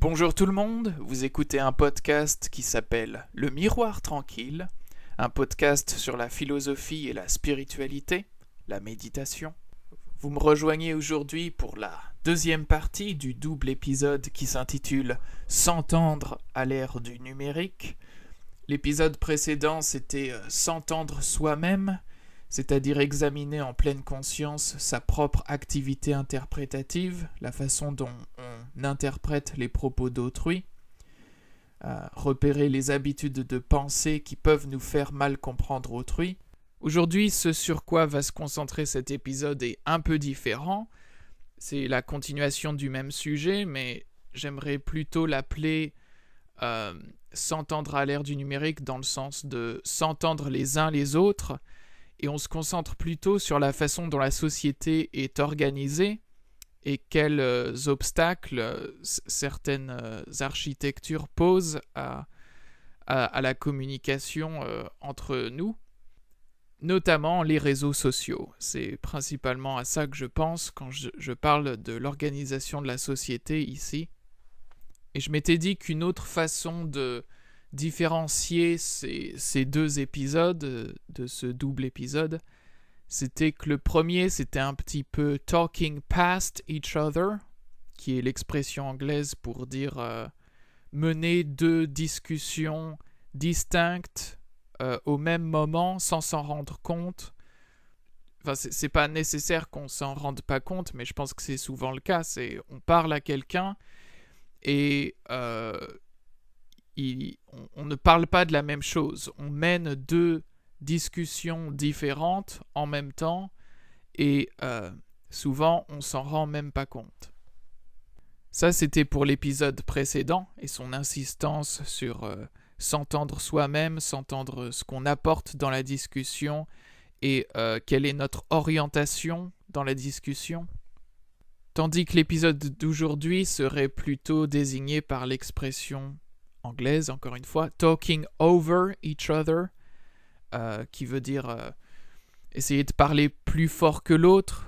Bonjour tout le monde, vous écoutez un podcast qui s'appelle Le Miroir Tranquille, un podcast sur la philosophie et la spiritualité, la méditation. Vous me rejoignez aujourd'hui pour la deuxième partie du double épisode qui s'intitule « S'entendre à l'ère du numérique ». L'épisode précédent, c'était « S'entendre soi-même », c'est-à-dire examiner en pleine conscience sa propre activité interprétative, la façon dont on interprète les propos d'autrui, repérer les habitudes de pensée qui peuvent nous faire mal comprendre autrui. Aujourd'hui, ce sur quoi va se concentrer cet épisode est un peu différent. C'est la continuation du même sujet, mais j'aimerais plutôt l'appeler s'entendre à l'ère du numérique dans le sens de s'entendre les uns les autres, et on se concentre plutôt sur la façon dont la société est organisée et quels obstacles certaines architectures posent à la communication entre nous, notamment les réseaux sociaux. C'est principalement à ça que je pense quand je parle de l'organisation de la société ici. Et je m'étais dit qu'une autre façon de différencier ces deux épisodes, de ce double épisode, c'était que le premier, c'était un petit peu « talking past each other », qui est l'expression anglaise pour dire mener deux discussions distinctes au même moment sans s'en rendre compte. Enfin, c'est pas nécessaire qu'on s'en rende pas compte, mais je pense que c'est souvent le cas. On parle à quelqu'un et on ne parle pas de la même chose. On mène deux discussions différentes en même temps et souvent on s'en rend même pas compte. Ça, c'était pour l'épisode précédent et son insistance sur s'entendre soi-même, s'entendre ce qu'on apporte dans la discussion et quelle est notre orientation dans la discussion. Tandis que l'épisode d'aujourd'hui serait plutôt désigné par l'expression anglaise, encore une fois, talking over each other, qui veut dire essayer de parler plus fort que l'autre,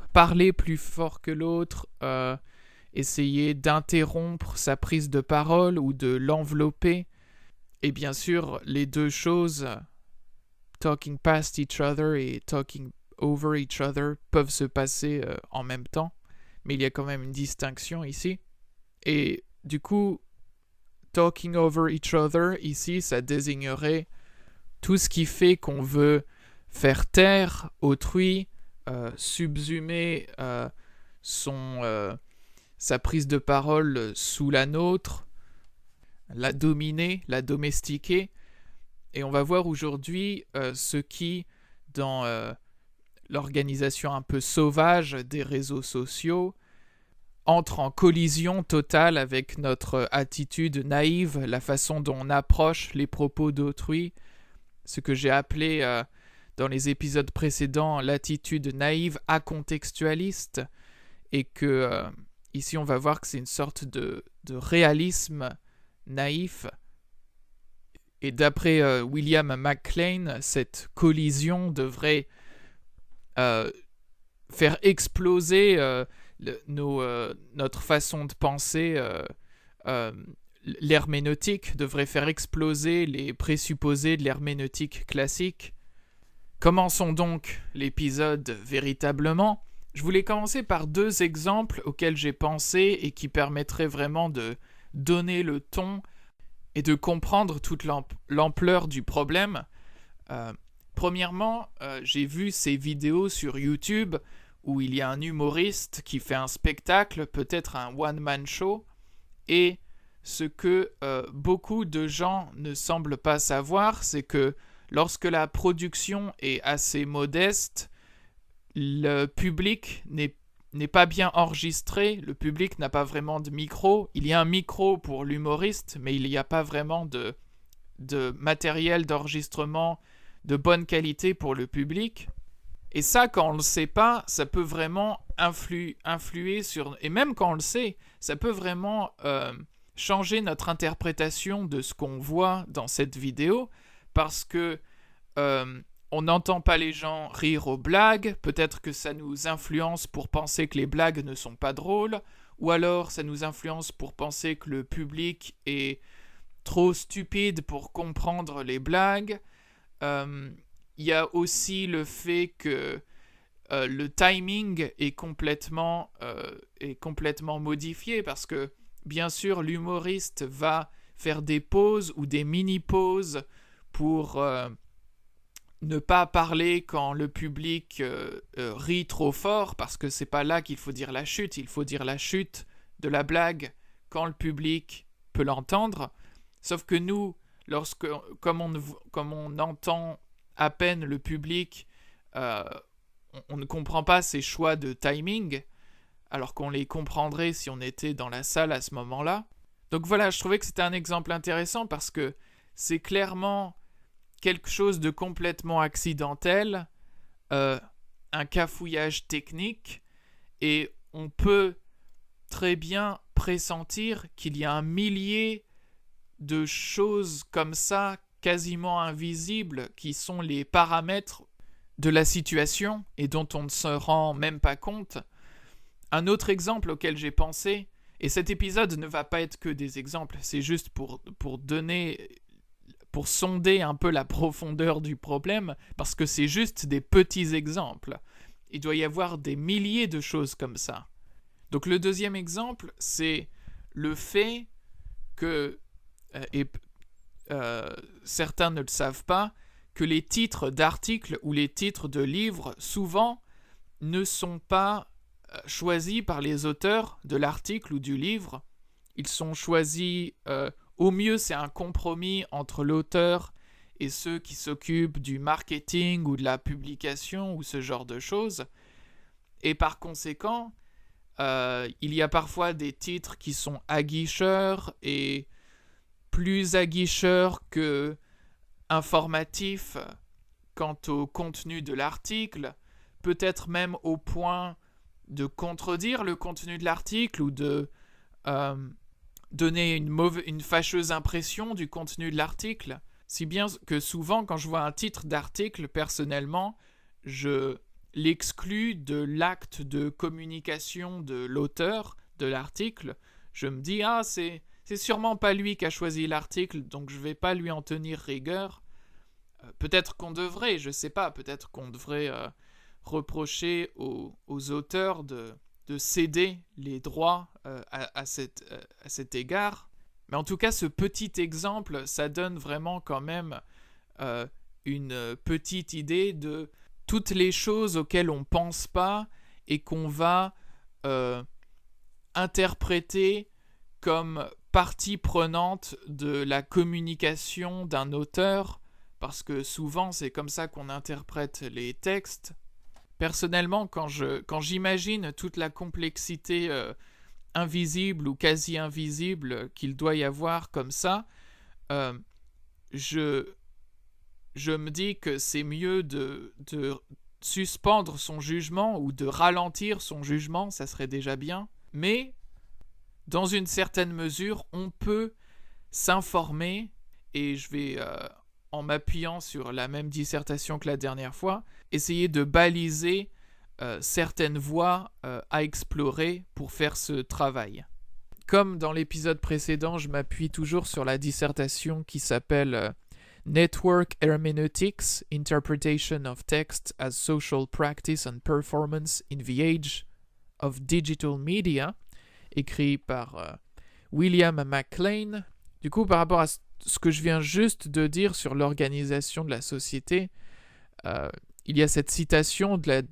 essayer d'interrompre sa prise de parole ou de l'envelopper. Et bien sûr, les deux choses, talking past each other et talking over each other, peuvent se passer en même temps, mais il y a quand même une distinction ici. Et du coup, talking over each other, ici, ça désignerait tout ce qui fait qu'on veut faire taire autrui, subsumer sa prise de parole sous la nôtre, la dominer, la domestiquer. Et on va voir aujourd'hui ce qui, dans l'organisation un peu sauvage des réseaux sociaux, entre en collision totale avec notre attitude naïve, la façon dont on approche les propos d'autrui, ce que j'ai appelé dans les épisodes précédents l'attitude naïve acontextualiste, et que ici on va voir que c'est une sorte de réalisme naïf. Et d'après William McLean, cette collision devrait faire exploser notre façon de penser, l'herméneutique devrait faire exploser les présupposés de l'herméneutique classique. Commençons donc l'épisode véritablement. Je voulais commencer par deux exemples auxquels j'ai pensé et qui permettraient vraiment de donner le ton et de comprendre toute l'ampleur du problème. Premièrement, j'ai vu ces vidéos sur YouTube où il y a un humoriste qui fait un spectacle, peut-être un one-man show, et ce que beaucoup de gens ne semblent pas savoir, c'est que lorsque la production est assez modeste, le public n'est pas bien enregistré, le public n'a pas vraiment de micro. Il y a un micro pour l'humoriste, mais il n'y a pas vraiment de matériel d'enregistrement de bonne qualité pour le public. Et ça, quand on ne le sait pas, ça peut vraiment influer sur... Et même quand on le sait, ça peut vraiment changer notre interprétation de ce qu'on voit dans cette vidéo, parce que on n'entend pas les gens rire aux blagues, peut-être que ça nous influence pour penser que les blagues ne sont pas drôles, ou alors ça nous influence pour penser que le public est trop stupide pour comprendre les blagues. Il y a aussi le fait que le timing est complètement modifié parce que, bien sûr, l'humoriste va faire des pauses ou des mini-pauses pour ne pas parler quand le public rit trop fort, parce que c'est pas là qu'il faut dire la chute, il faut dire la chute de la blague quand le public peut l'entendre. Sauf que nous, comme on entend à peine le public, on ne comprend pas ses choix de timing, alors qu'on les comprendrait si on était dans la salle à ce moment-là. Donc voilà, je trouvais que c'était un exemple intéressant parce que c'est clairement quelque chose de complètement accidentel, un cafouillage technique, et on peut très bien pressentir qu'il y a un millier de choses comme ça, quasiment invisibles, qui sont les paramètres de la situation et dont on ne se rend même pas compte. Un autre exemple auquel j'ai pensé, et cet épisode ne va pas être que des exemples, c'est juste pour sonder un peu la profondeur du problème, parce que c'est juste des petits exemples. Il doit y avoir des milliers de choses comme ça. Donc le deuxième exemple, c'est le fait que, certains ne le savent pas, que les titres d'articles ou les titres de livres, souvent, ne sont pas choisis par les auteurs de l'article ou du livre. Ils sont choisis, au mieux c'est un compromis entre l'auteur et ceux qui s'occupent du marketing ou de la publication ou ce genre de choses. Et par conséquent, il y a parfois des titres qui sont aguicheurs et plus aguicheurs que informatifs quant au contenu de l'article, peut-être même au point de contredire le contenu de l'article ou de donner une fâcheuse impression du contenu de l'article. Si bien que souvent, quand je vois un titre d'article, personnellement, je l'exclus de l'acte de communication de l'auteur de l'article. Je me dis, c'est sûrement pas lui qui a choisi l'article, donc je vais pas lui en tenir rigueur. Peut-être qu'on devrait, je sais pas, peut-être qu'on devrait reprocher aux auteurs de céder les droits à cet égard. Mais en tout cas, ce petit exemple, ça donne vraiment quand même une petite idée de toutes les choses auxquelles on pense pas et qu'on va interpréter comme partie prenante de la communication d'un auteur, parce que souvent c'est comme ça qu'on interprète les textes. Personnellement, quand j'imagine toute la complexité invisible ou quasi invisible qu'il doit y avoir comme ça, je me dis que c'est mieux de suspendre son jugement ou de ralentir son jugement, ça serait déjà bien. Mais dans une certaine mesure, on peut s'informer, et je vais, en m'appuyant sur la même dissertation que la dernière fois, essayer de baliser certaines voies à explorer pour faire ce travail. Comme dans l'épisode précédent, je m'appuie toujours sur la dissertation qui s'appelle Network Hermeneutics, Interpretation of Text as Social Practice and Performance in the Age of Digital Media, écrit par William McLean. Du coup, par rapport à ce que je viens juste de dire sur l'organisation de la société, il y a cette citation de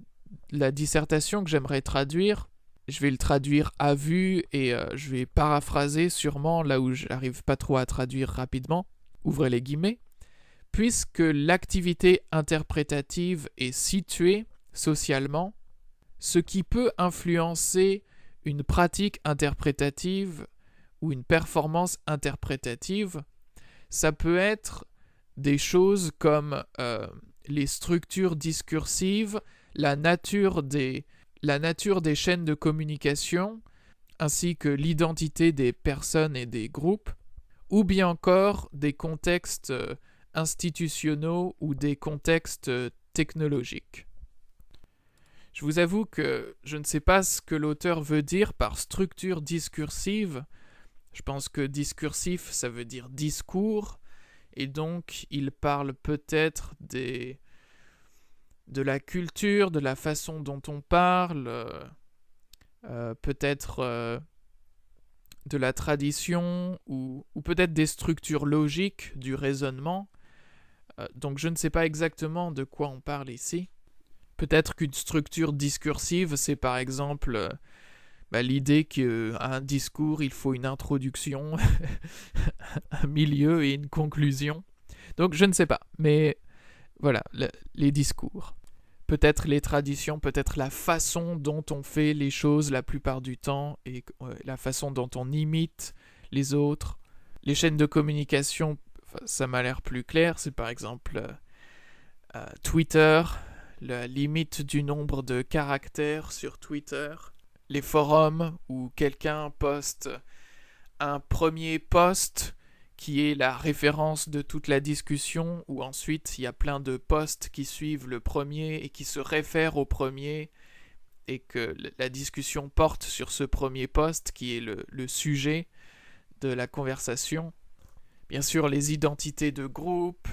la dissertation que j'aimerais traduire. Je vais le traduire à vue et je vais paraphraser sûrement là où je n'arrive pas trop à traduire rapidement. Ouvrez les guillemets. Puisque l'activité interprétative est située socialement, ce qui peut influencer une pratique interprétative ou une performance interprétative, ça peut être des choses comme les structures discursives, la nature des chaînes de communication, ainsi que l'identité des personnes et des groupes, ou bien encore des contextes institutionnels ou des contextes technologiques. Je vous avoue que je ne sais pas ce que l'auteur veut dire par structure discursive. Je pense que discursif, ça veut dire discours, et donc il parle peut-être de la culture, de la façon dont on parle, peut-être de la tradition, ou peut-être des structures logiques du raisonnement. Donc je ne sais pas exactement de quoi on parle ici. Peut-être qu'une structure discursive, c'est par exemple l'idée qu'à un discours, il faut une introduction, un milieu et une conclusion. Donc je ne sais pas, mais voilà, les discours. Peut-être les traditions, peut-être la façon dont on fait les choses la plupart du temps, et la façon dont on imite les autres. Les chaînes de communication, ça m'a l'air plus clair, c'est par exemple Twitter, la limite du nombre de caractères sur Twitter, les forums où quelqu'un poste un premier post qui est la référence de toute la discussion, où ensuite il y a plein de posts qui suivent le premier et qui se réfèrent au premier, et que la discussion porte sur ce premier post qui est le sujet de la conversation. Bien sûr, les identités de groupe,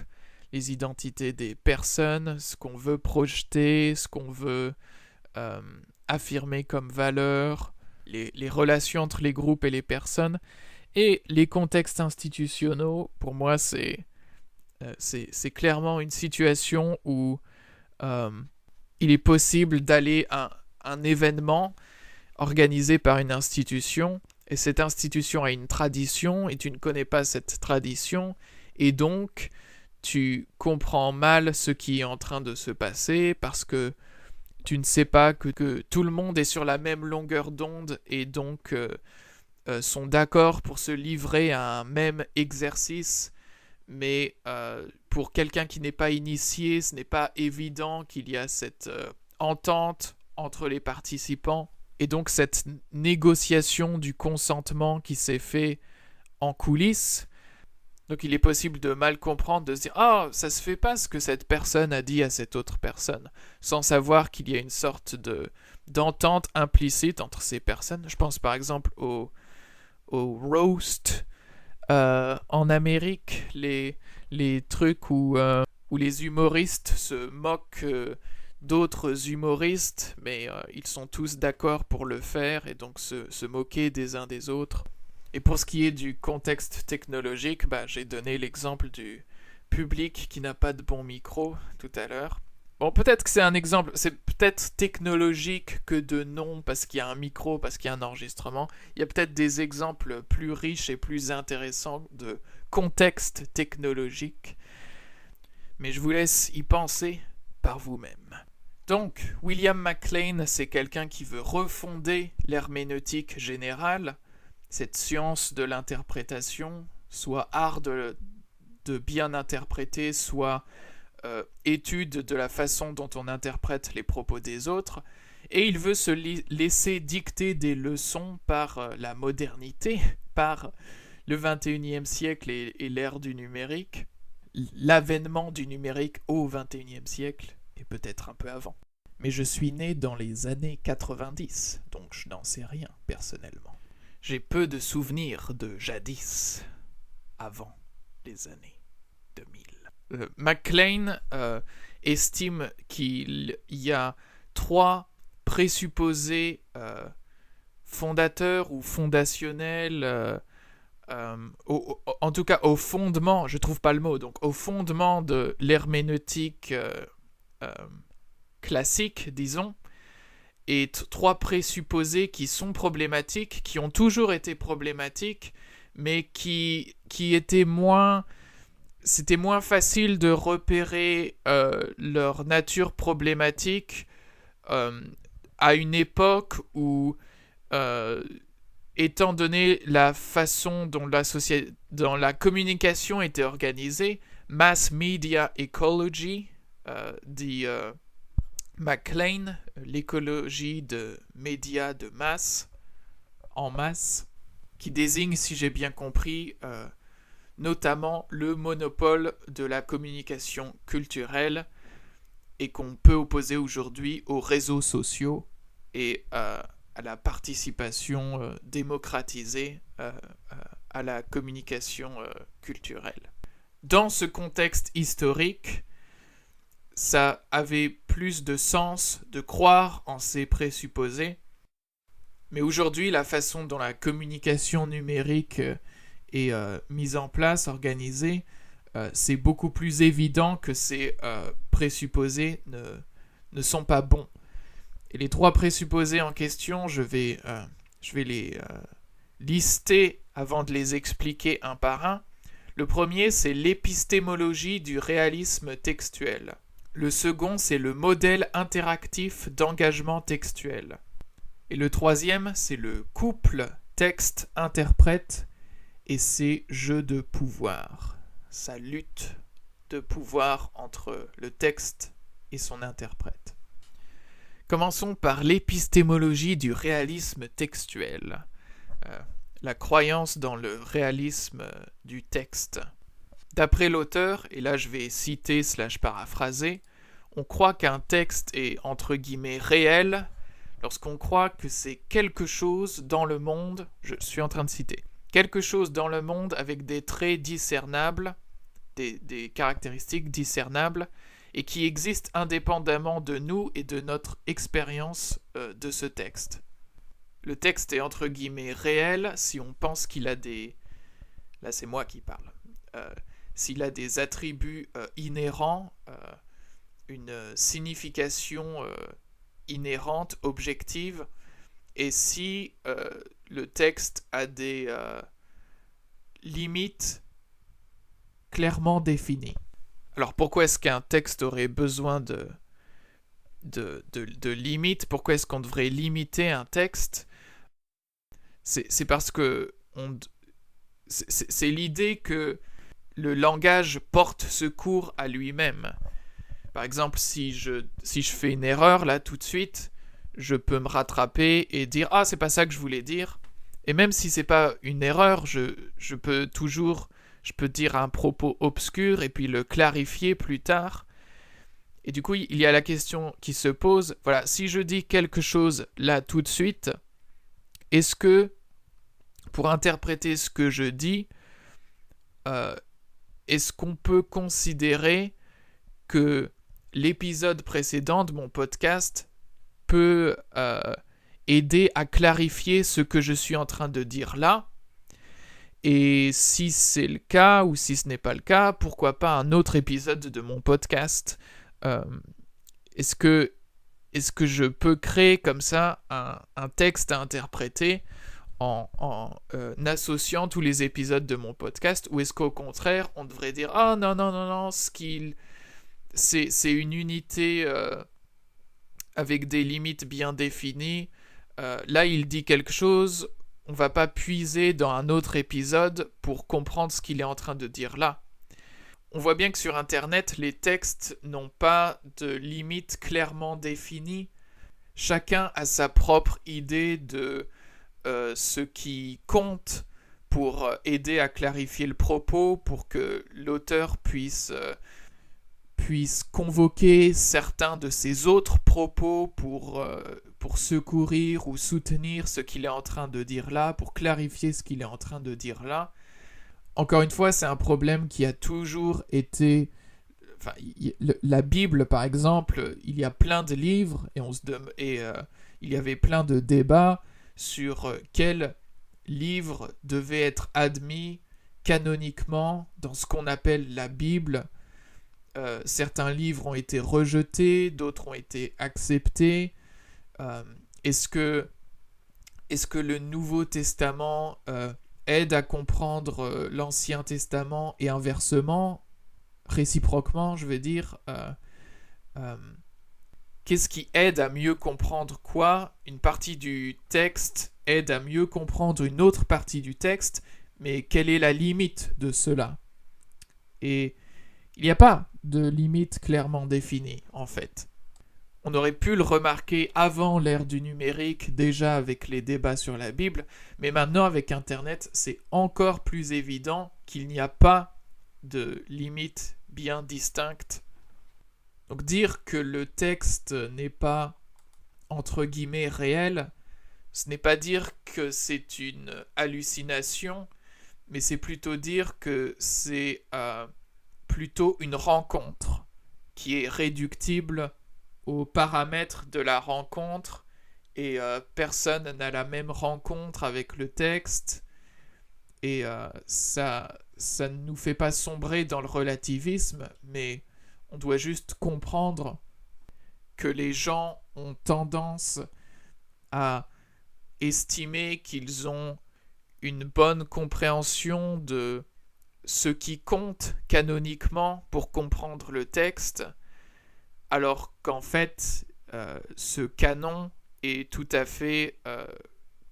les identités des personnes, ce qu'on veut projeter, ce qu'on veut affirmer comme valeur, les relations entre les groupes et les personnes, et les contextes institutionnels. Pour moi, c'est clairement une situation où il est possible d'aller à un événement organisé par une institution, et cette institution a une tradition, et tu ne connais pas cette tradition, et donc tu comprends mal ce qui est en train de se passer, parce que tu ne sais pas que tout le monde est sur la même longueur d'onde, et donc sont d'accord pour se livrer à un même exercice, mais pour quelqu'un qui n'est pas initié, ce n'est pas évident qu'il y a cette entente entre les participants, et donc cette négociation du consentement qui s'est fait en coulisses. Donc il est possible de mal comprendre, de se dire « Ah, ça se fait pas ce que cette personne a dit à cette autre personne », sans savoir qu'il y a une sorte d'entente implicite entre ces personnes. Je pense par exemple au roast en Amérique, les trucs où les humoristes se moquent d'autres humoristes, mais ils sont tous d'accord pour le faire, et donc se moquer des uns des autres. Et pour ce qui est du contexte technologique, j'ai donné l'exemple du public qui n'a pas de bon micro tout à l'heure. Bon, peut-être que c'est un exemple, c'est peut-être technologique que de nom, parce qu'il y a un micro, parce qu'il y a un enregistrement. Il y a peut-être des exemples plus riches et plus intéressants de contexte technologique. Mais je vous laisse y penser par vous-même. Donc, William McLean, c'est quelqu'un qui veut refonder l'herméneutique générale, cette science de l'interprétation, soit art de bien interpréter, soit étude de la façon dont on interprète les propos des autres, et il veut se laisser dicter des leçons par la modernité, par le 21e siècle et l'ère du numérique, l'avènement du numérique au 21e siècle, et peut-être un peu avant. Mais je suis né dans les années 90, donc je n'en sais rien personnellement. J'ai peu de souvenirs de jadis, avant les années 2000. McLean estime qu'il y a 3 présupposés fondateurs ou fondationnels, en tout cas au fondement, je trouve pas le mot, donc au fondement de l'herméneutique classique, disons, et 3 présupposés qui sont problématiques, qui ont toujours été problématiques, mais qui étaient moins... C'était moins facile de repérer leur nature problématique à une époque où, étant donné la façon dont la communication était organisée, mass media ecology, dit McLean, l'écologie de médias de masse, en masse, qui désigne, si j'ai bien compris, notamment le monopole de la communication culturelle, et qu'on peut opposer aujourd'hui aux réseaux sociaux et à la participation démocratisée à la communication culturelle. Dans ce contexte historique, ça avait plus de sens de croire en ces présupposés, mais aujourd'hui, la façon dont la communication numérique est mise en place, organisée, c'est beaucoup plus évident que ces présupposés ne sont pas bons. Et les 3 présupposés en question, je vais les lister avant de les expliquer un par un. Le premier, c'est l'épistémologie du réalisme textuel. Le second, c'est le modèle interactif d'engagement textuel. Et le troisième, c'est le couple texte-interprète et ses jeux de pouvoir. Sa lutte de pouvoir entre le texte et son interprète. Commençons par l'épistémologie du réalisme textuel. La croyance dans le réalisme du texte. D'après l'auteur, et là je vais citer / paraphraser, on croit qu'un texte est entre guillemets réel lorsqu'on croit que c'est quelque chose dans le monde, je suis en train de citer, quelque chose dans le monde avec des traits discernables, des caractéristiques discernables, et qui existe indépendamment de nous et de notre expérience de ce texte. Le texte est entre guillemets réel si on pense qu'il a des... Là c'est moi qui parle. S'il a des attributs inhérents, une signification inhérente, objective, et si le texte a des limites clairement définies. Alors pourquoi est-ce qu'un texte aurait besoin de limites? Pourquoi est-ce qu'on devrait limiter un texte? C'est parce que c'est l'idée que le langage porte secours à lui-même. Par exemple, si je fais une erreur, là, tout de suite, je peux me rattraper et dire « Ah, c'est pas ça que je voulais dire ». Et même si c'est pas une erreur, je peux dire un propos obscur et puis le clarifier plus tard. Et du coup, il y a la question qui se pose, voilà, si je dis quelque chose là tout de suite, est-ce que, pour interpréter ce que je dis, est-ce qu'on peut considérer que l'épisode précédent de mon podcast peut aider à clarifier ce que je suis en train de dire là? Et si c'est le cas, ou si ce n'est pas le cas, pourquoi pas un autre épisode de mon podcast? Est-ce que je peux créer comme ça un texte à interpréter en associant tous les épisodes de mon podcast, ou est-ce qu'au contraire, on devrait dire « Ah non, c'est une unité avec des limites bien définies. Là, il dit quelque chose, on va pas puiser dans un autre épisode pour comprendre ce qu'il est en train de dire là. » On voit bien que sur Internet, les textes n'ont pas de limites clairement définies. Chacun a sa propre idée de ce qui compte pour aider à clarifier le propos, pour que l'auteur puisse convoquer certains de ses autres propos pour secourir ou soutenir ce qu'il est en train de dire là, pour clarifier ce qu'il est en train de dire là. Encore une fois, c'est un problème qui a toujours été... Enfin, la Bible, par exemple, il y a plein de livres et il y avait plein de débats sur quel livre devait être admis canoniquement dans ce qu'on appelle la Bible. Certains livres ont été rejetés, d'autres ont été acceptés. Est-ce que le Nouveau Testament aide à comprendre l'Ancien Testament et inversement, réciproquement, je veux dire qu'est-ce qui aide à mieux comprendre quoi? Une partie du texte aide à mieux comprendre une autre partie du texte, mais quelle est la limite de cela? Et il n'y a pas de limite clairement définie, en fait. On aurait pu le remarquer avant l'ère du numérique, déjà avec les débats sur la Bible, mais maintenant avec Internet, c'est encore plus évident qu'il n'y a pas de limite bien distincte Donc dire que le texte n'est pas, entre guillemets, réel, ce n'est pas dire que c'est une hallucination, mais c'est plutôt dire que c'est plutôt une rencontre qui est réductible aux paramètres de la rencontre, et personne n'a la même rencontre avec le texte, et ça ne nous fait pas sombrer dans le relativisme, mais on doit juste comprendre que les gens ont tendance à estimer qu'ils ont une bonne compréhension de ce qui compte canoniquement pour comprendre le texte, alors qu'en fait, ce canon est tout à fait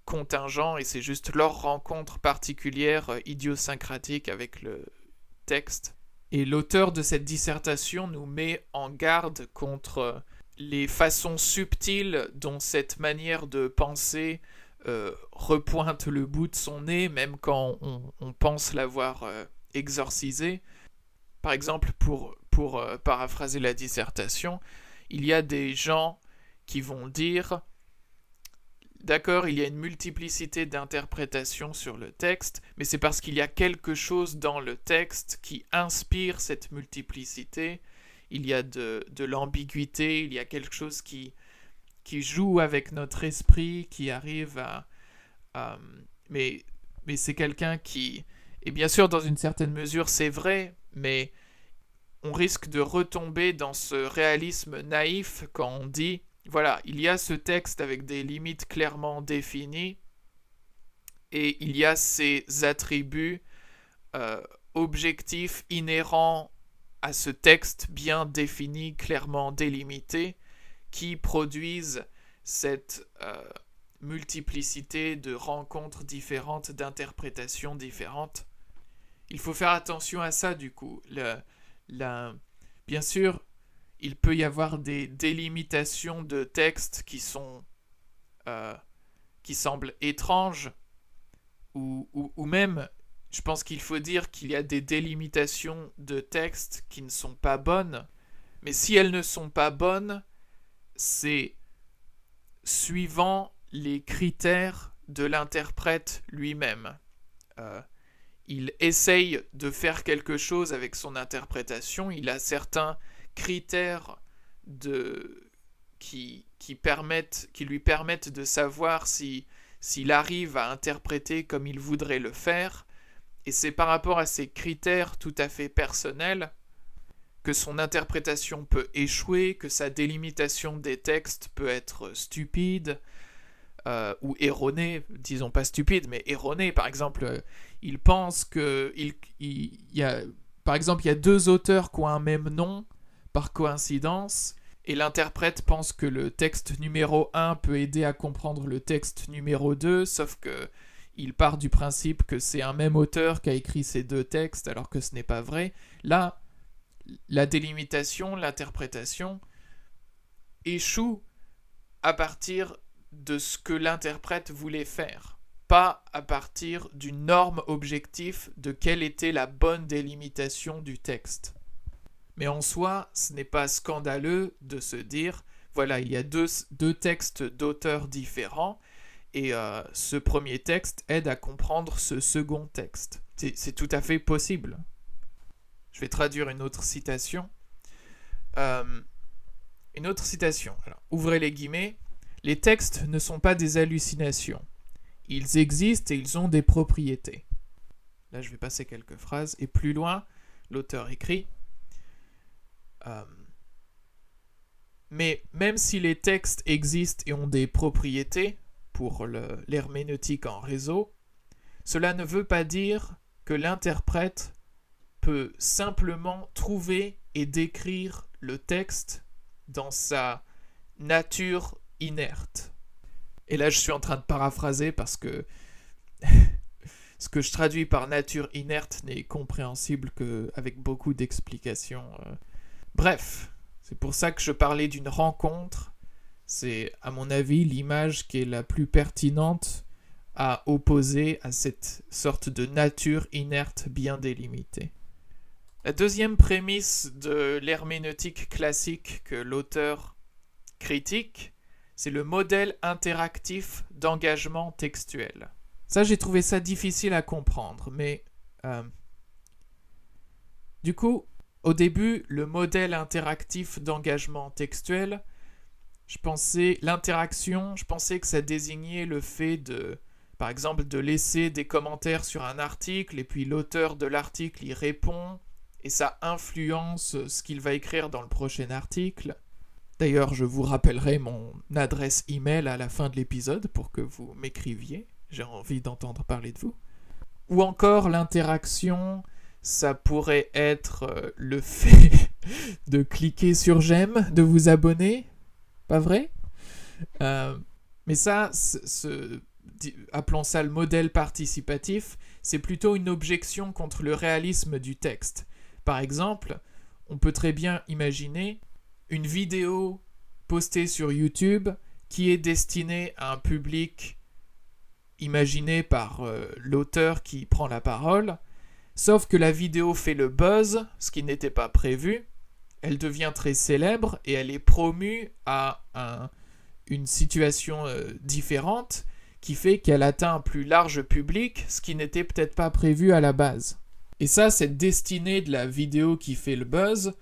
contingent et c'est juste leur rencontre particulière, idiosyncratique avec le texte. Et l'auteur de cette dissertation nous met en garde contre les façons subtiles dont cette manière de penser repointe le bout de son nez, même quand on pense l'avoir exorcisé. Par exemple, pour paraphraser la dissertation, il y a des gens qui vont dire d'accord, il y a une multiplicité d'interprétations sur le texte, mais c'est parce qu'il y a quelque chose dans le texte qui inspire cette multiplicité. Il y a de l'ambiguïté, il y a quelque chose qui joue avec notre esprit, qui arrive à mais c'est quelqu'un qui... Et bien sûr, dans une certaine mesure, c'est vrai, mais on risque de retomber dans ce réalisme naïf quand on dit voilà, il y a ce texte avec des limites clairement définies et il y a ces attributs objectifs inhérents à ce texte bien défini, clairement délimité, qui produisent cette multiplicité de rencontres différentes, d'interprétations différentes. Il faut faire attention à ça du coup. Bien sûr, il peut y avoir des délimitations de textes qui semblent étranges, ou même, je pense qu'il faut dire qu'il y a des délimitations de textes qui ne sont pas bonnes, mais si elles ne sont pas bonnes, c'est suivant les critères de l'interprète lui-même. Il essaye de faire quelque chose avec son interprétation, il a certains critères qui lui permettent de savoir s'il arrive à interpréter comme il voudrait le faire, et c'est par rapport à ces critères tout à fait personnels que son interprétation peut échouer, que sa délimitation des textes peut être stupide, ou erronée, disons pas stupide, mais erronée. Par exemple, il pense que il y a deux auteurs qui ont un même nom, par coïncidence, et l'interprète pense que le texte numéro 1 peut aider à comprendre le texte numéro 2, sauf que il part du principe que c'est un même auteur qui a écrit ces deux textes, alors que ce n'est pas vrai. Là, la délimitation, l'interprétation échoue à partir de ce que l'interprète voulait faire, pas à partir d'une norme objective de quelle était la bonne délimitation du texte. Mais en soi, ce n'est pas scandaleux de se dire, voilà, il y a deux textes d'auteurs différents, et ce premier texte aide à comprendre ce second texte. C'est tout à fait possible. Je vais traduire une autre citation. Alors, ouvrez les guillemets. Les textes ne sont pas des hallucinations. Ils existent et ils ont des propriétés. Là, je vais passer quelques phrases. Et plus loin, l'auteur écrit mais même si les textes existent et ont des propriétés, pour l'herméneutique en réseau, cela ne veut pas dire que l'interprète peut simplement trouver et décrire le texte dans sa nature inerte. Et là, je suis en train de paraphraser parce que ce que je traduis par nature inerte n'est compréhensible qu'avec beaucoup d'explications. Bref, c'est pour ça que je parlais d'une rencontre. C'est, à mon avis, l'image qui est la plus pertinente à opposer à cette sorte de nature inerte bien délimitée. La deuxième prémisse de l'herméneutique classique que l'auteur critique, c'est le modèle interactif d'engagement textuel. Ça, j'ai trouvé ça difficile à comprendre, mais du coup, au début, le modèle interactif d'engagement textuel, je pensais que ça désignait le fait de, par exemple, de laisser des commentaires sur un article, et puis l'auteur de l'article y répond, et ça influence ce qu'il va écrire dans le prochain article. D'ailleurs, je vous rappellerai mon adresse email à la fin de l'épisode pour que vous m'écriviez. J'ai envie d'entendre parler de vous. Ou encore l'interaction, ça pourrait être le fait de cliquer sur j'aime, de vous abonner. Pas vrai ? Mais ça, appelons ça le modèle participatif, c'est plutôt une objection contre le réalisme du texte. Par exemple, on peut très bien imaginer une vidéo postée sur YouTube qui est destinée à un public imaginé par l'auteur qui prend la parole, sauf que la vidéo fait le buzz, ce qui n'était pas prévu, elle devient très célèbre et elle est promue à une situation différente qui fait qu'elle atteint un plus large public, ce qui n'était peut-être pas prévu à la base. Et ça, cette destinée de la vidéo qui fait le buzz,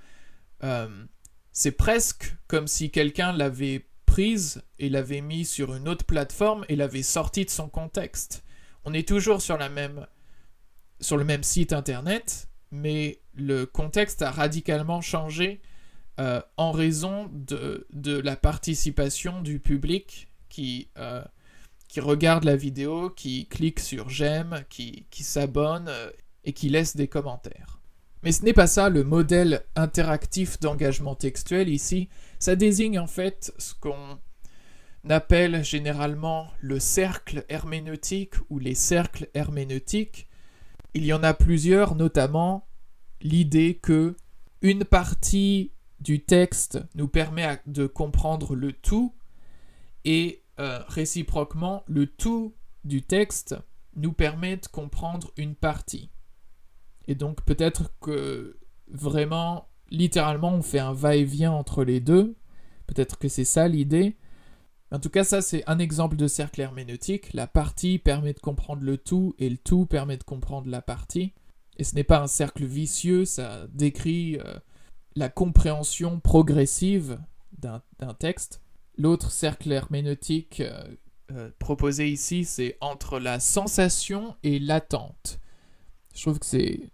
c'est presque comme si quelqu'un l'avait prise et l'avait mis sur une autre plateforme et l'avait sortie de son contexte. On est toujours sur le même site internet, mais le contexte a radicalement changé en raison de la participation du public qui regarde la vidéo, qui clique sur j'aime, qui s'abonne et qui laisse des commentaires. Mais ce n'est pas ça le modèle interactif d'engagement textuel ici. Ça désigne en fait ce qu'on appelle généralement le cercle herméneutique ou les cercles herméneutiques. Il y en a plusieurs, notamment l'idée que une partie du texte nous permet de comprendre le tout et réciproquement, le tout du texte nous permet de comprendre une partie. Et donc peut-être que vraiment, littéralement, on fait un va-et-vient entre les deux. Peut-être que c'est ça l'idée. En tout cas, ça c'est un exemple de cercle herméneutique. La partie permet de comprendre le tout et le tout permet de comprendre la partie. Et ce n'est pas un cercle vicieux, ça décrit la compréhension progressive d'un texte. L'autre cercle herméneutique proposé ici, c'est entre la sensation et l'attente. Je trouve que c'est...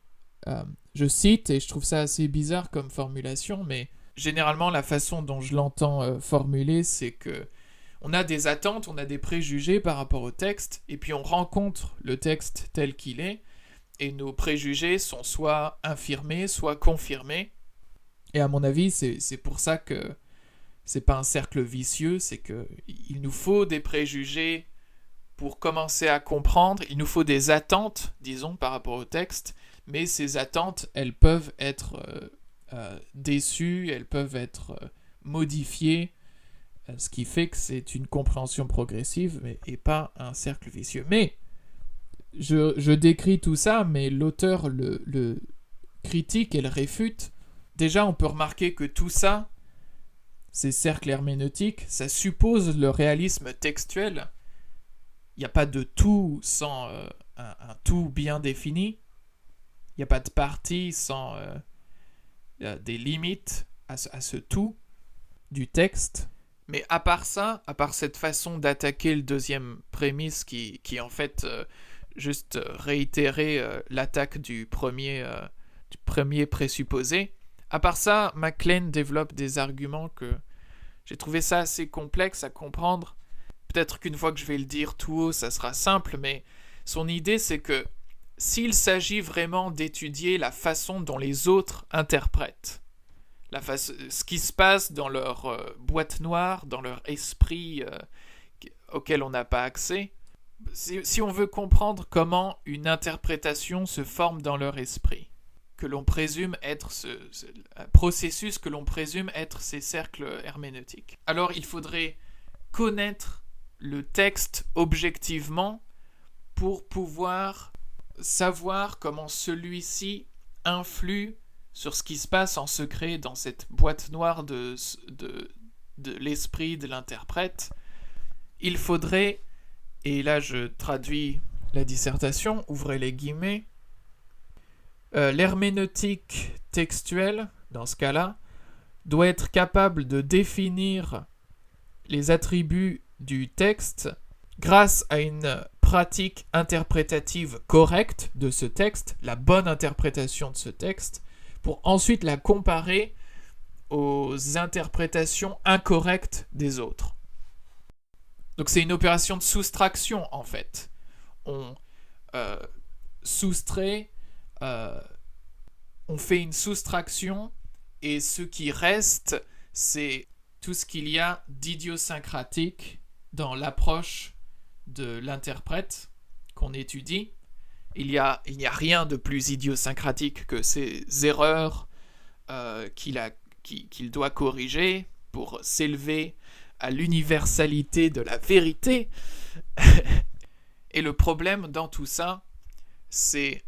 je cite, et je trouve ça assez bizarre comme formulation, mais généralement la façon dont je l'entends formuler, c'est que on a des attentes, on a des préjugés par rapport au texte, et puis on rencontre le texte tel qu'il est, et nos préjugés sont soit infirmés, soit confirmés. Et à mon avis, c'est pour ça que c'est pas un cercle vicieux, c'est qu'il nous faut des préjugés pour commencer à comprendre, il nous faut des attentes, disons, par rapport au texte, mais ces attentes, elles peuvent être déçues, elles peuvent être modifiées, ce qui fait que c'est une compréhension progressive et pas un cercle vicieux. Mais je décris tout ça, mais l'auteur le critique et le réfute. Déjà, on peut remarquer que tout ça, ces cercles herméneutiques, ça suppose le réalisme textuel. Il n'y a pas de tout sans un tout bien défini. Il n'y a pas de partie sans des limites à ce tout du texte. Mais à part ça, à part cette façon d'attaquer le deuxième prémisse qui en fait juste réitérer l'attaque du premier présupposé, à part ça, MacLean développe des arguments que j'ai trouvé ça assez complexe à comprendre. Peut-être qu'une fois que je vais le dire tout haut, ça sera simple, mais son idée, c'est que s'il s'agit vraiment d'étudier la façon dont les autres interprètent, ce qui se passe dans leur boîte noire, dans leur esprit auquel on n'a pas accès, si on veut comprendre comment une interprétation se forme dans leur esprit, que l'on présume être un processus que l'on présume être ces cercles herméneutiques, alors il faudrait connaître le texte objectivement pour pouvoir savoir comment celui-ci influe sur ce qui se passe en secret dans cette boîte noire de l'esprit de l'interprète, il faudrait, et là je traduis la dissertation, ouvrez les guillemets, l'herméneutique textuelle, dans ce cas-là, doit être capable de définir les attributs du texte grâce à une pratique interprétative correcte de ce texte, la bonne interprétation de ce texte, pour ensuite la comparer aux interprétations incorrectes des autres. Donc c'est une opération de soustraction en fait. On soustrait, on fait une soustraction et ce qui reste, c'est tout ce qu'il y a d'idiosyncratique dans l'approche de l'interprète qu'on étudie. Il n'y a rien de plus idiosyncratique que ces erreurs qu'il doit corriger pour s'élever à l'universalité de la vérité. Et le problème dans tout ça, c'est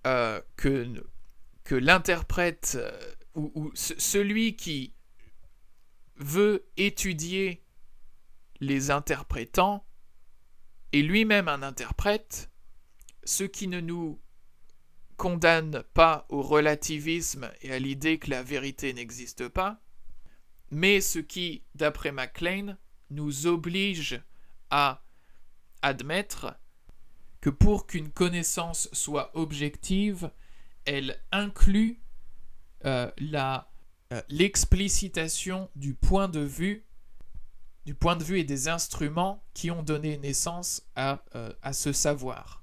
que l'interprète ou celui qui veut étudier les interprétants est lui-même un interprète, ce qui ne nous condamne pas au relativisme et à l'idée que la vérité n'existe pas, mais ce qui, d'après MacLean, nous oblige à admettre que pour qu'une connaissance soit objective, elle inclut l'explicitation du point de vue et des instruments qui ont donné naissance à ce savoir.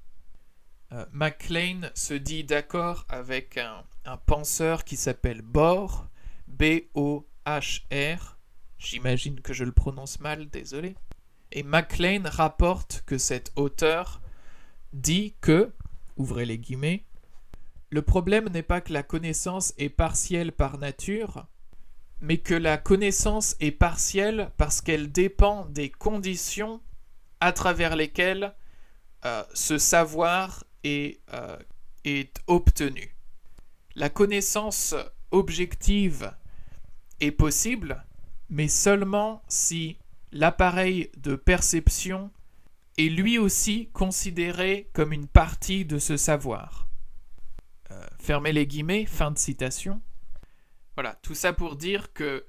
MacLean se dit d'accord avec un penseur qui s'appelle Bohr, B-O-H-R, j'imagine que je le prononce mal, désolé. Et MacLean rapporte que cet auteur dit que, ouvrez les guillemets, le problème n'est pas que la connaissance est partielle par nature, mais que la connaissance est partielle parce qu'elle dépend des conditions à travers lesquelles ce savoir est obtenu. La connaissance objective est possible, mais seulement si l'appareil de perception est lui aussi considéré comme une partie de ce savoir. Fermez les guillemets, fin de citation. Voilà, tout ça pour dire qu'il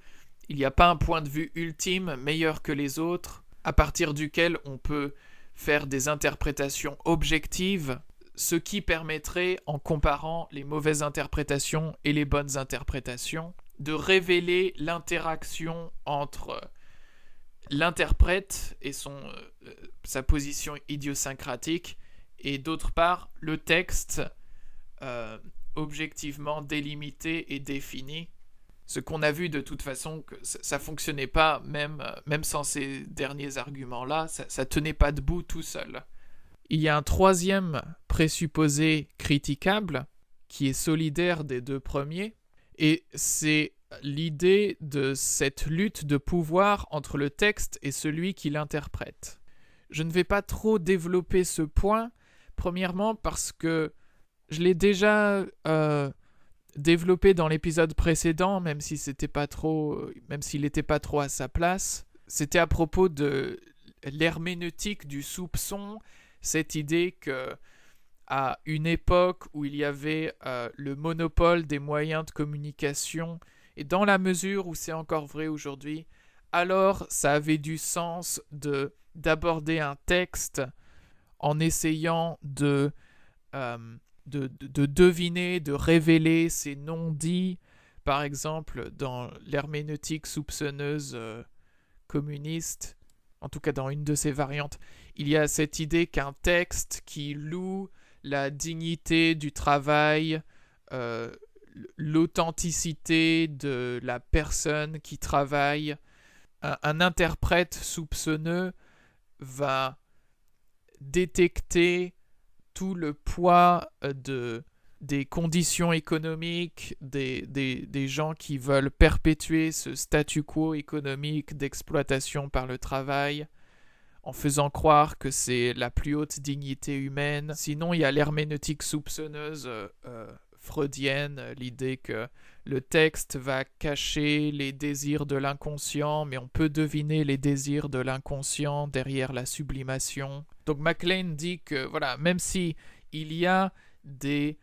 n'y a pas un point de vue ultime meilleur que les autres, à partir duquel on peut faire des interprétations objectives, ce qui permettrait, en comparant les mauvaises interprétations et les bonnes interprétations, de révéler l'interaction entre l'interprète et sa position idiosyncratique, et d'autre part, le texte objectivement délimité et défini. Ce qu'on a vu de toute façon, que ça fonctionnait pas, même sans ces derniers arguments-là, ça tenait pas debout tout seul. Il y a un troisième présupposé critiquable, qui est solidaire des deux premiers, et c'est l'idée de cette lutte de pouvoir entre le texte et celui qui l'interprète. Je ne vais pas trop développer ce point, premièrement parce que je l'ai déjà développé dans l'épisode précédent, même s'il n'était pas trop à sa place. C'était à propos de l'herméneutique du soupçon, cette idée que à une époque où il y avait le monopole des moyens de communication, et dans la mesure où c'est encore vrai aujourd'hui, alors ça avait du sens d'aborder un texte en essayant de deviner, de révéler ses non-dits. Par exemple, dans l'herméneutique soupçonneuse communiste, en tout cas dans une de ses variantes, il y a cette idée qu'un texte qui loue la dignité du travail, l'authenticité de la personne qui travaille, un interprète soupçonneux va détecter tout le poids des conditions économiques, des gens qui veulent perpétuer ce statu quo économique d'exploitation par le travail, en faisant croire que c'est la plus haute dignité humaine. Sinon, il y a l'herméneutique soupçonneuse freudienne, l'idée que le texte va cacher les désirs de l'inconscient, mais on peut deviner les désirs de l'inconscient derrière la sublimation. Donc MacLean dit que voilà, même si il y a des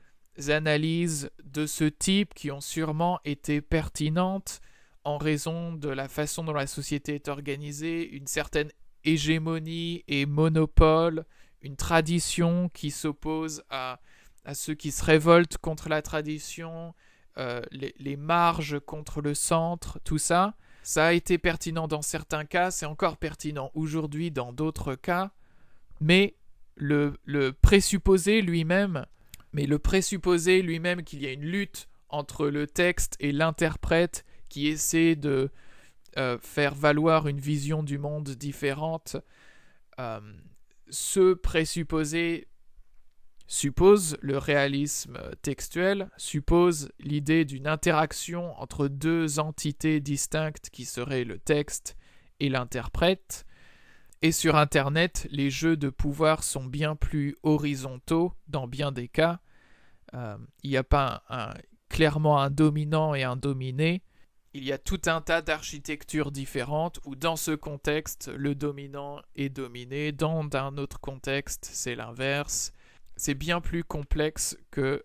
analyses de ce type qui ont sûrement été pertinentes en raison de la façon dont la société est organisée, une certaine hégémonie et monopole, une tradition qui s'oppose à ceux qui se révoltent contre la tradition, les marges contre le centre, tout ça. Ça a été pertinent dans certains cas, c'est encore pertinent aujourd'hui dans d'autres cas, mais le présupposé lui-même qu'il y a une lutte entre le texte et l'interprète qui essaie de faire valoir une vision du monde différente, ce présupposé suppose le réalisme textuel, suppose l'idée d'une interaction entre deux entités distinctes qui seraient le texte et l'interprète. Et sur Internet, les jeux de pouvoir sont bien plus horizontaux dans bien des cas. Il n'y a pas clairement un dominant et un dominé. Il y a tout un tas d'architectures différentes où dans ce contexte, le dominant est dominé. Dans un autre contexte, c'est l'inverse. C'est bien plus complexe que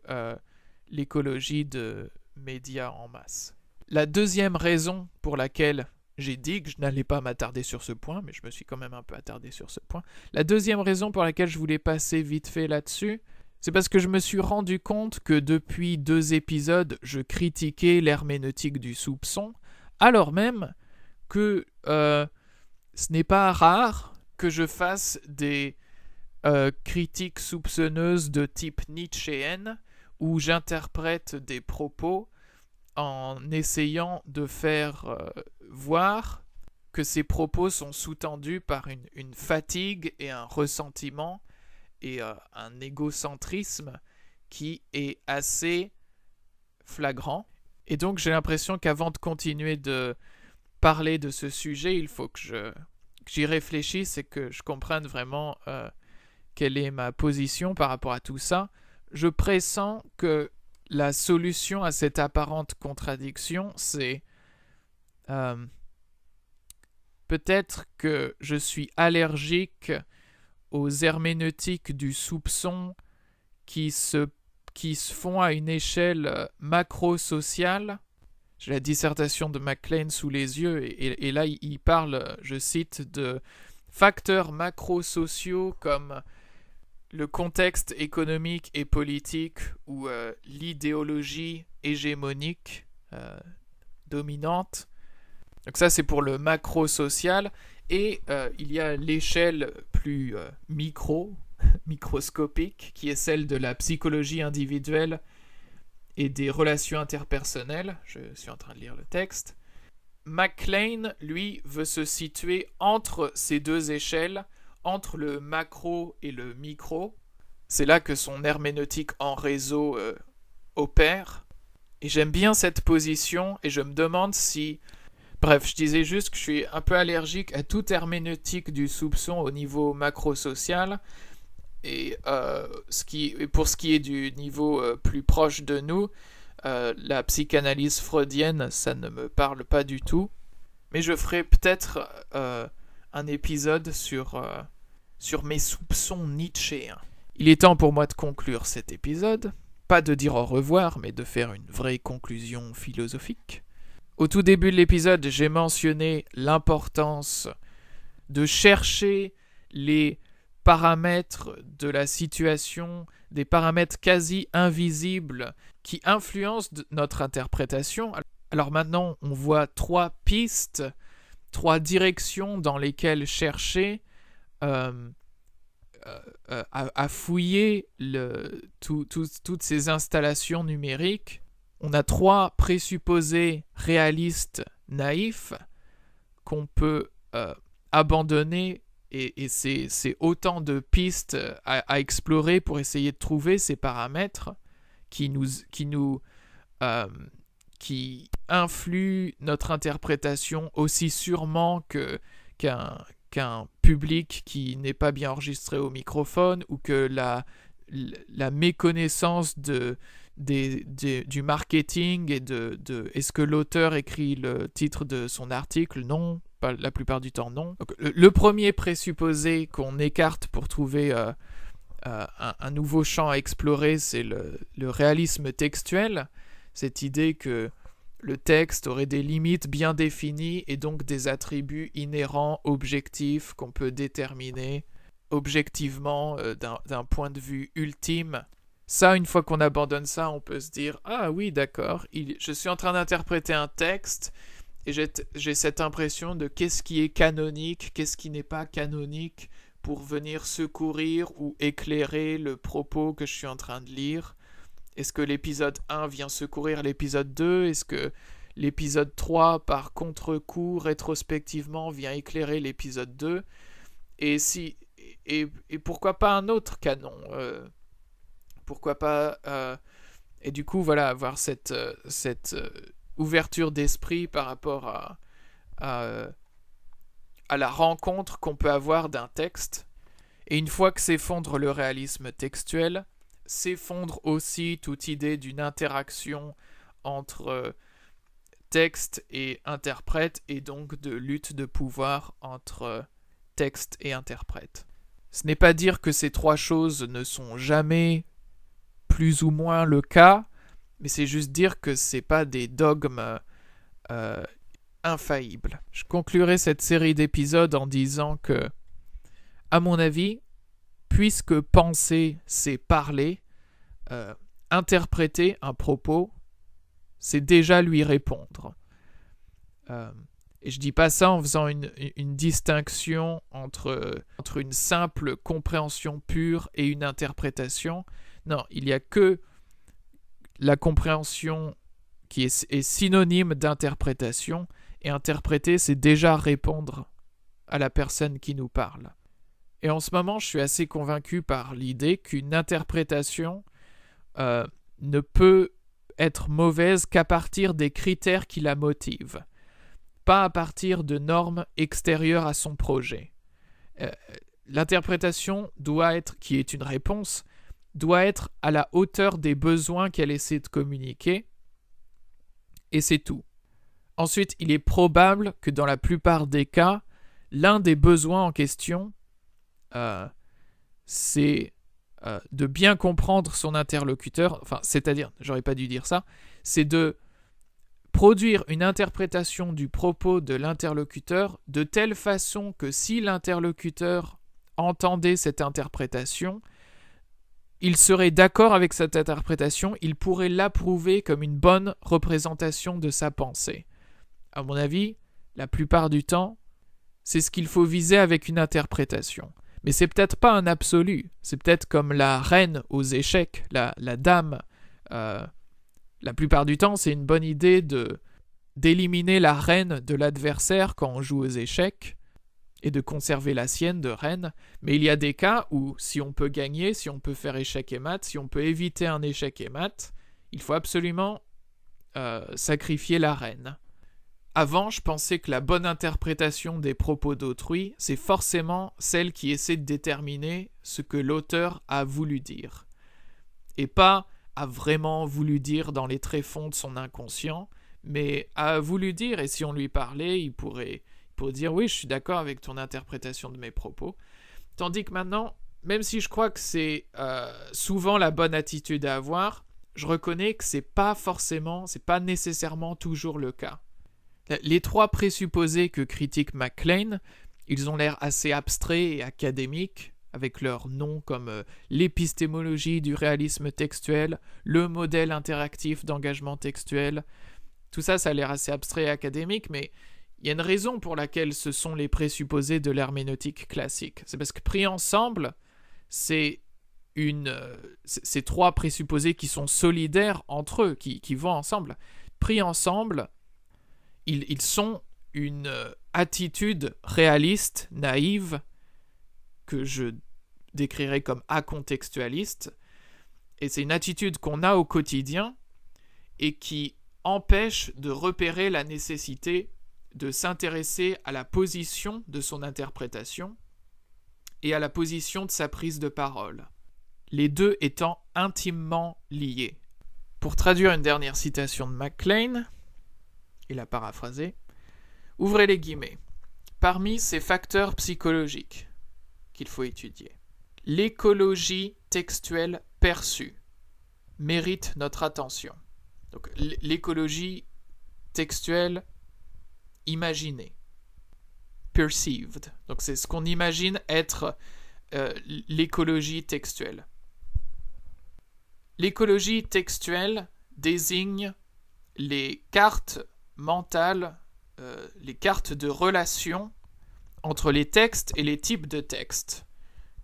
l'écologie de médias en masse. La deuxième raison pour laquelle j'ai dit que je n'allais pas m'attarder sur ce point, mais je me suis quand même un peu attardé sur ce point. La deuxième raison pour laquelle je voulais passer vite fait là-dessus, c'est parce que je me suis rendu compte que depuis 2 épisodes, je critiquais l'herméneutique du soupçon, alors même que ce n'est pas rare que je fasse des critiques soupçonneuses de type nietzschéenne, où j'interprète des propos en essayant de faire voir que ces propos sont sous-tendus par une fatigue et un ressentiment et un égocentrisme qui est assez flagrant. Et donc j'ai l'impression qu'avant de continuer de parler de ce sujet, il faut que j'y réfléchisse et que je comprenne vraiment quelle est ma position par rapport à tout ça. Je pressens que la solution à cette apparente contradiction, c'est peut-être que je suis allergique aux herméneutiques du soupçon qui se font à une échelle macro-sociale. J'ai la dissertation de MacLean sous les yeux et là il parle, je cite, de facteurs macro-sociaux comme le contexte économique et politique ou l'idéologie hégémonique dominante. Donc ça c'est pour le macro-social. Et il y a l'échelle plus microscopique, qui est celle de la psychologie individuelle et des relations interpersonnelles. Je suis en train de lire le texte. MacLean, lui, veut se situer entre ces deux échelles, entre le macro et le micro. C'est là que son herméneutique en réseau opère. Et j'aime bien cette position, et je me demande si... Bref, je disais juste que je suis un peu allergique à toute herméneutique du soupçon au niveau macro-social. Et pour ce qui est du niveau plus proche de nous, la psychanalyse freudienne, ça ne me parle pas du tout. Mais je ferai peut-être un épisode sur mes soupçons nietzschéens. Il est temps pour moi de conclure cet épisode. Pas de dire au revoir, mais de faire une vraie conclusion philosophique. Au tout début de l'épisode, j'ai mentionné l'importance de chercher les paramètres de la situation, des paramètres quasi invisibles qui influencent notre interprétation. Alors maintenant, on voit 3 pistes, 3 directions dans lesquelles chercher à fouiller toutes ces installations numériques. On a 3 présupposés réalistes naïfs qu'on peut abandonner et c'est autant de pistes à explorer pour essayer de trouver ces paramètres qui influent notre interprétation aussi sûrement qu'un public qui n'est pas bien enregistré au microphone ou que la méconnaissance du marketing et est-ce que l'auteur écrit le titre de son article? Non, pas la plupart du temps non. Donc, le premier présupposé qu'on écarte pour trouver un nouveau champ à explorer, c'est le réalisme textuel, cette idée que le texte aurait des limites bien définies et donc des attributs inhérents, objectifs, qu'on peut déterminer objectivement d'un point de vue ultime. Ça, une fois qu'on abandonne ça, on peut se dire « Ah oui, d'accord, je suis en train d'interpréter un texte et j'ai cette impression de qu'est-ce qui est canonique, qu'est-ce qui n'est pas canonique pour venir secourir ou éclairer le propos que je suis en train de lire. Est-ce que l'épisode 1 vient secourir l'épisode 2? Est-ce que l'épisode 3, par contre-coup, rétrospectivement, vient éclairer l'épisode 2? Et pourquoi pas un autre canon? Pourquoi pas... et du coup, voilà, avoir cette ouverture d'esprit par rapport à la rencontre qu'on peut avoir d'un texte. Et une fois que s'effondre le réalisme textuel, s'effondre aussi toute idée d'une interaction entre texte et interprète, et donc de lutte de pouvoir entre texte et interprète. Ce n'est pas dire que ces trois choses ne sont jamais plus ou moins le cas, mais c'est juste dire que c'est pas des dogmes infaillibles. Je conclurai cette série d'épisodes en disant que, à mon avis, puisque penser, c'est parler, interpréter un propos, c'est déjà lui répondre. Et je dis pas ça en faisant une distinction entre une simple compréhension pure et une interprétation. Non, il n'y a que la compréhension qui est synonyme d'interprétation, et interpréter, c'est déjà répondre à la personne qui nous parle. Et en ce moment, je suis assez convaincu par l'idée qu'une interprétation ne peut être mauvaise qu'à partir des critères qui la motivent, pas à partir de normes extérieures à son projet. L'interprétation doit être, qui est une réponse, doit être à la hauteur des besoins qu'elle essaie de communiquer, et c'est tout. Ensuite, il est probable que dans la plupart des cas, l'un des besoins en question, c'est de bien comprendre son interlocuteur, c'est-à-dire, j'aurais pas dû dire ça, c'est de produire une interprétation du propos de l'interlocuteur de telle façon que si l'interlocuteur entendait cette interprétation, il serait d'accord avec cette interprétation, il pourrait l'approuver comme une bonne représentation de sa pensée. À mon avis, la plupart du temps, c'est ce qu'il faut viser avec une interprétation. Mais c'est peut-être pas un absolu, c'est peut-être comme la reine aux échecs, la dame. La plupart du temps, c'est une bonne idée d'éliminer la reine de l'adversaire quand on joue aux échecs, et de conserver la sienne de reine, mais il y a des cas où si on peut gagner, si on peut faire échec et mat, si on peut éviter un échec et mat, il faut absolument sacrifier la reine. Avant, je pensais que la bonne interprétation des propos d'autrui, c'est forcément celle qui essaie de déterminer ce que l'auteur a voulu dire, et pas a vraiment voulu dire dans les tréfonds de son inconscient, mais a voulu dire, et si on lui parlait, il pourrait dire « oui, je suis d'accord avec ton interprétation de mes propos ». Tandis que maintenant, même si je crois que c'est souvent la bonne attitude à avoir, je reconnais que c'est pas nécessairement toujours le cas. Les trois présupposés que critique MacLean, ils ont l'air assez abstraits et académiques, avec leurs noms comme l'épistémologie du réalisme textuel, le modèle interactif d'engagement textuel. Tout ça, ça a l'air assez abstrait et académique, mais il y a une raison pour laquelle ce sont les présupposés de l'herméneutique classique. C'est parce que pris ensemble, c'est ces trois présupposés qui sont solidaires entre eux, qui vont ensemble. Pris ensemble, ils sont une attitude réaliste, naïve, que je décrirais comme acontextualiste, et c'est une attitude qu'on a au quotidien et qui empêche de repérer la nécessité de s'intéresser à la position de son interprétation et à la position de sa prise de parole, les deux étant intimement liés. Pour traduire une dernière citation de MacLean, et la paraphraser, ouvrez les guillemets. Parmi ces facteurs psychologiques qu'il faut étudier, l'écologie textuelle perçue mérite notre attention. Donc l'écologie textuelle imaginée, perceived. Donc c'est ce qu'on imagine être l'écologie textuelle. L'écologie textuelle désigne les cartes mentales, les cartes de relation entre les textes et les types de textes,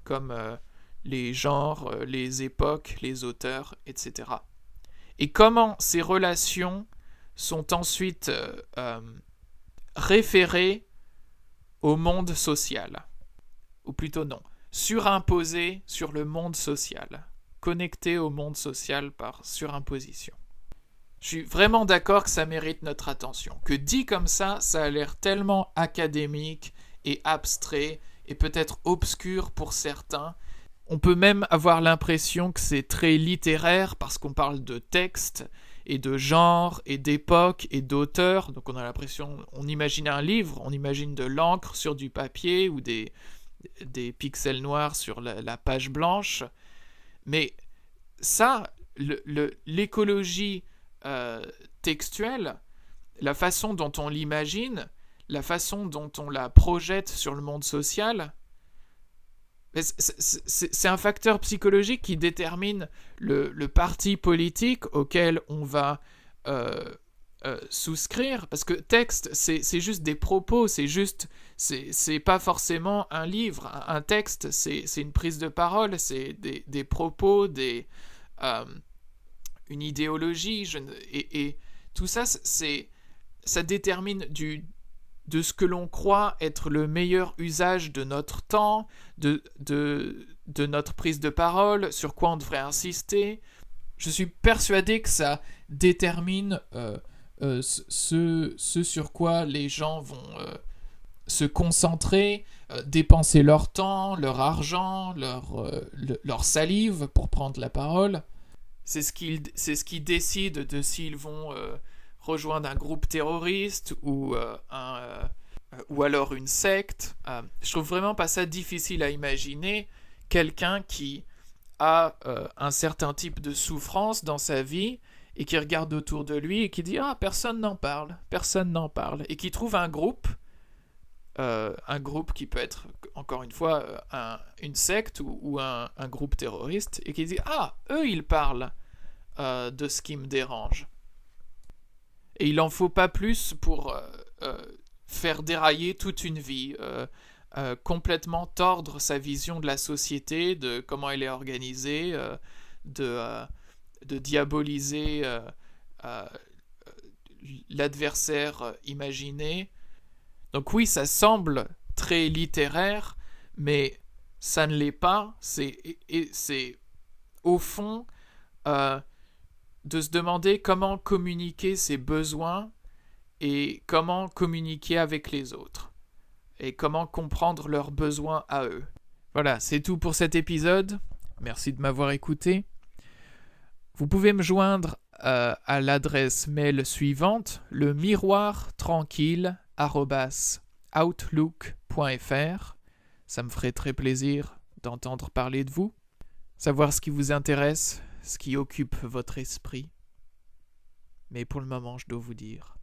comme les genres, les époques, les auteurs, etc. Et comment ces relations sont ensuite référées au monde social, ou plutôt non, surimposées sur le monde social, connectées au monde social par surimposition. Je suis vraiment d'accord que ça mérite notre attention. Que dit comme ça a l'air tellement académique et abstrait et peut-être obscur pour certains. On peut même avoir l'impression que c'est très littéraire parce qu'on parle de texte et de genre et d'époque et d'auteur. Donc on a l'impression, on imagine un livre, on imagine de l'encre sur du papier ou des pixels noirs sur la page blanche. Mais ça, l'écologie textuelle, la façon dont on l'imagine, la façon dont on la projette sur le monde social, c'est un facteur psychologique qui détermine le parti politique auquel on va souscrire, parce que texte, c'est juste des propos, c'est pas forcément un livre. Un texte, c'est une prise de parole, c'est des propos, une idéologie, et tout ça, ça détermine de ce que l'on croit être le meilleur usage de notre temps, de notre prise de parole, sur quoi on devrait insister. Je suis persuadé que ça détermine ce sur quoi les gens vont se concentrer, dépenser leur temps, leur argent, leur salive pour prendre la parole. C'est ce qui décide de s'ils vont rejoindre un groupe terroriste ou alors une secte. Je trouve vraiment pas ça difficile à imaginer. Quelqu'un qui a un certain type de souffrance dans sa vie et qui regarde autour de lui et qui dit « Ah, personne n'en parle, et qui trouve un groupe qui peut être, encore une fois, une secte ou un groupe terroriste, et qui dit « Ah, eux, ils parlent de ce qui me dérange. » Et il n'en faut pas plus pour faire dérailler toute une vie, complètement tordre sa vision de la société, de comment elle est organisée, de diaboliser l'adversaire imaginé. Donc oui, ça semble très littéraire, mais ça ne l'est pas. C'est au fond de se demander comment communiquer ses besoins et comment communiquer avec les autres et comment comprendre leurs besoins à eux. Voilà, c'est tout pour cet épisode. Merci de m'avoir écouté. Vous pouvez me joindre à l'adresse mail suivante, le miroirtranquille@outlook.fr. Ça me ferait très plaisir d'entendre parler de vous, savoir ce qui vous intéresse, ce qui occupe votre esprit. Mais pour le moment, je dois vous dire